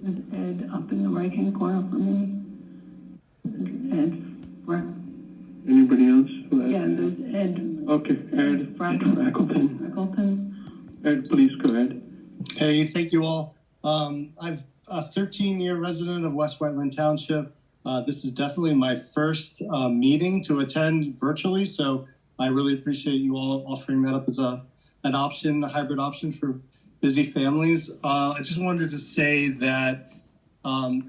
Is Ed up in the right-hand corner for me? Ed. Anybody else? Yeah, there's Ed. Okay, Ed Frackleton. Ed, please go ahead. Hey, thank you all. I'm a 13-year resident of West Whiteland Township. This is definitely my first meeting to attend virtually, so I really appreciate you all offering that up as an option, a hybrid option for busy families. I just wanted to say that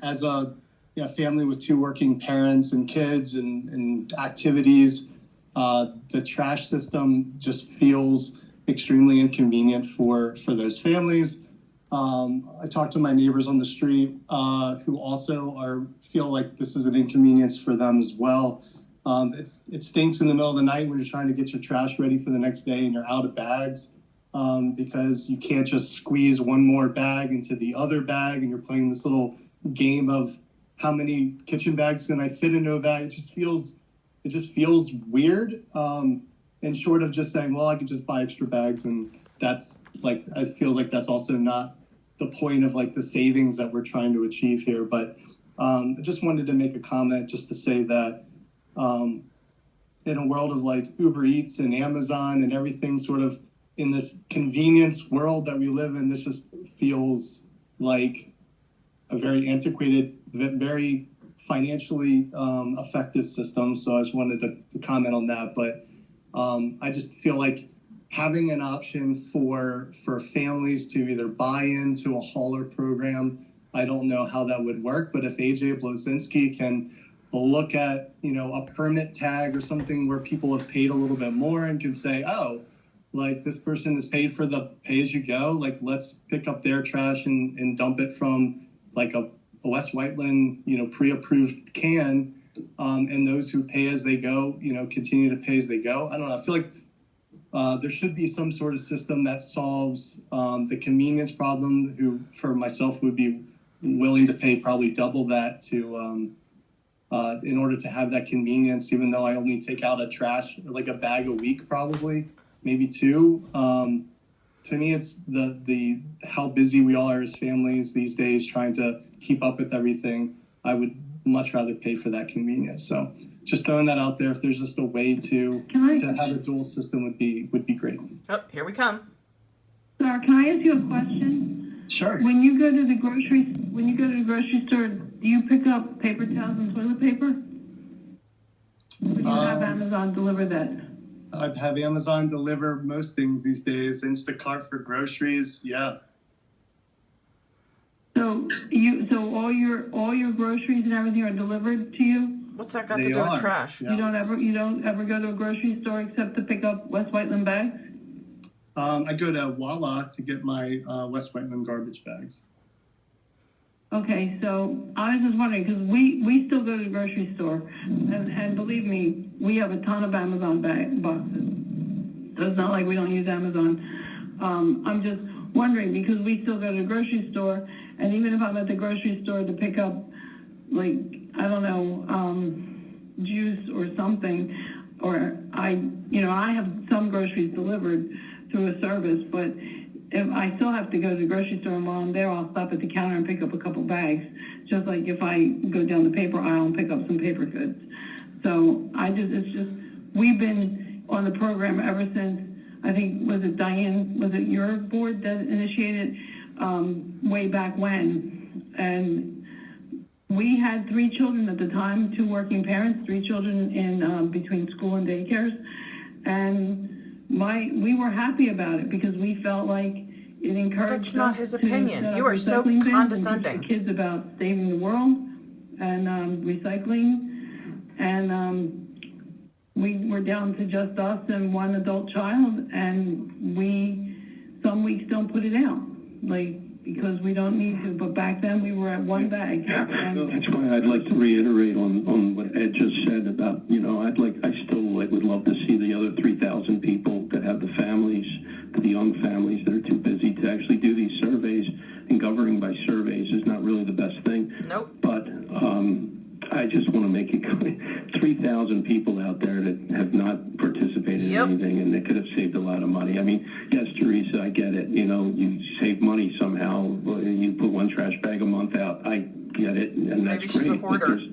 as a family with two working parents and kids and activities, the trash system just feels extremely inconvenient for those families. I talked to my neighbors on the street who also feel like this is an inconvenience for them as well. It stinks in the middle of the night when you're trying to get your trash ready for the next day and you're out of bags because you can't just squeeze one more bag into the other bag, and you're playing this little game of how many kitchen bags can I fit into a bag. It just feels weird. And short of just saying, well, I could just buy extra bags, and that's like, I feel like that's also not the point of like the savings that we're trying to achieve here. But I just wanted to make a comment just to say that in a world of like Uber Eats and Amazon and everything sort of in this convenience world that we live in, this just feels like a very antiquated, very financially effective system. So I just wanted to comment on that. But I just feel like having an option for families to either buy into a hauler program, I don't know how that would work, but if AJ Blosinski can look at, a permit tag or something where people have paid a little bit more and can say, oh, like this person is paid for the pay-as-you-go, like let's pick up their trash and dump it from like a West Whiteland, pre-approved can, and those who pay as they go, continue to pay as they go. I don't know. I feel like there should be some sort of system that solves the convenience problem, who for myself would be willing to pay probably double that to in order to have that convenience, even though I only take out like a bag a week, probably, maybe two. To me, it's the how busy we all are as families these days trying to keep up with everything. I would much rather pay for that convenience. So just throwing that out there. If there's just a way to have a dual system would be great. Oh, here we come. Sir, can I ask you a question? Sure. When you go to the grocery store, do you pick up paper towels and toilet paper? Or do you have Amazon deliver that? I have Amazon deliver most things these days. Instacart for groceries, yeah. So all your groceries and everything are delivered to you? What's that got to do with trash? Yeah. You don't ever go to a grocery store except to pick up West Whiteland bags? I go to Wawa to get my West Whiteland garbage bags. Okay, so I was just wondering, because we still go to the grocery store, and believe me, we have a ton of Amazon boxes. So it's not like we don't use Amazon. I'm just wondering, because we still go to the grocery store, and even if I'm at the grocery store to pick up, like, I don't know, juice or something, or I have some groceries delivered through a service, but if I still have to go to the grocery store, and while I'm there, I'll stop at the counter and pick up a couple bags, just like if I go down the paper aisle and pick up some paper goods. So we've been on the program ever since, I think, was it Diane, was it your board that initiated way back when? And we had 3 children at the time, 2 working parents, 3 children in between school and daycares. And we were happy about it because we felt like it encouraged That's not his opinion. You are so condescending. Kids about saving the world and recycling, and we were down to just us and 1 adult child, and we some weeks don't put it out, because we don't need to. But back then we were at 1 bag. That's why I'd like to reiterate on what Ed just said about, I still would love to see the other 3,000 people that have the families, the young families that are too busy to actually do these surveys, and governing by surveys is not really the best thing. Nope. But I just want to make it clear, 3,000 people out there that have not participated in anything, and they could have saved a lot of money. I mean, yes, Theresa, I get it. You save money somehow. You put one trash bag a month out. I get it, and that's Maybe she's a great. But hoarder. there's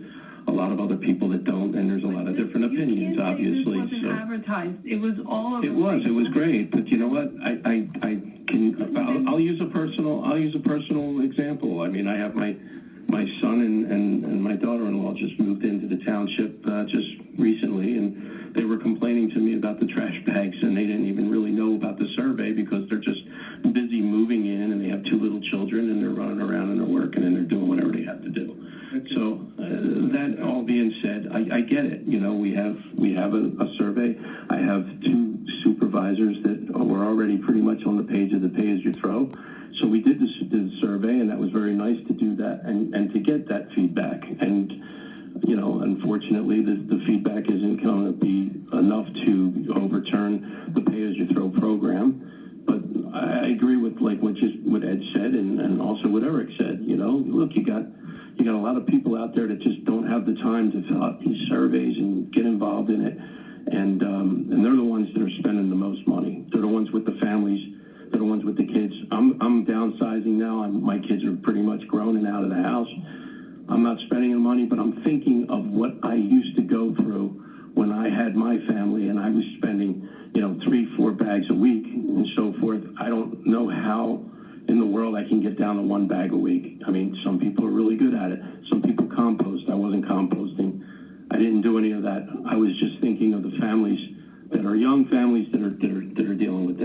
a lot of other people that don't, and there's a lot of different opinions, obviously. This wasn't advertised. It was all over. It was great, but you know what? I'll use a personal example. I mean, I have my son and my daughter-in-law just moved into the township just recently, and they were complaining to me about the trash bags, and they didn't even really know about the survey because they're just busy moving in, and they have 2 little children, and they're running around and they're working and they're doing whatever they have to do. So that all being said, I get it. You know, we have a survey. I have 2 supervisors that were already pretty much on the page of the pay-as-you-throw. So we did the survey, and that was very nice to do that and to get that feedback. And, you know, unfortunately, the feedback isn't going to be enough to overturn the pay-as-you-throw program. But I agree with like what Ed said and also what Eric said. You know, look, you got a lot of people out there that just don't have the time to fill out these surveys and get involved in it. And they're the ones that are spending the most money. They're the ones with the families. They're the ones with the kids. I'm downsizing now. My kids are pretty much grown and out of the house. I'm not spending the money, but I'm thinking of what I used to go through when I had my family and I was spending, you know, 3-4 bags a week and so forth. I don't know how in the world I can get down to 1 bag a week. I mean, some people are really good at it. Some people compost. I wasn't composting. I didn't do any of that. I was just thinking of the families that are young families that are dealing with